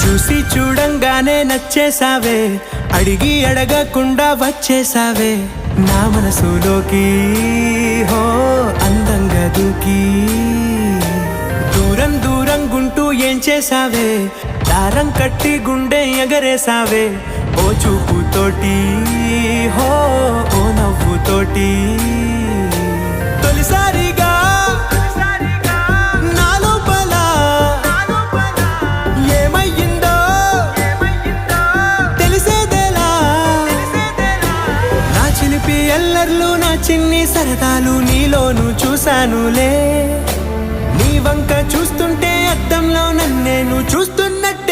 చూసి చూడంగానే నచ్చేసావే, అడిగి అడగకుండా వచ్చేసావే నా మనసులోకి. హో అందంగా దూకి దూరం దూరం గుంటూ ఏం చేసావే, దారం కట్టి గుండె ఎగరేసావే ఓ చూపుతోటి. హో ఓ నవ్వుతోటి తొలిసారిగా నా లోపల ఏమయ్యిందో తెలిసేదేలా. నా చిలిపి ఎల్లర్లు నా చిన్ని సరదాలు నీలోను చూశానులే. నీ వంక చూస్తుంటే అద్దంలో నన్నేను చూస్తున్నట్టు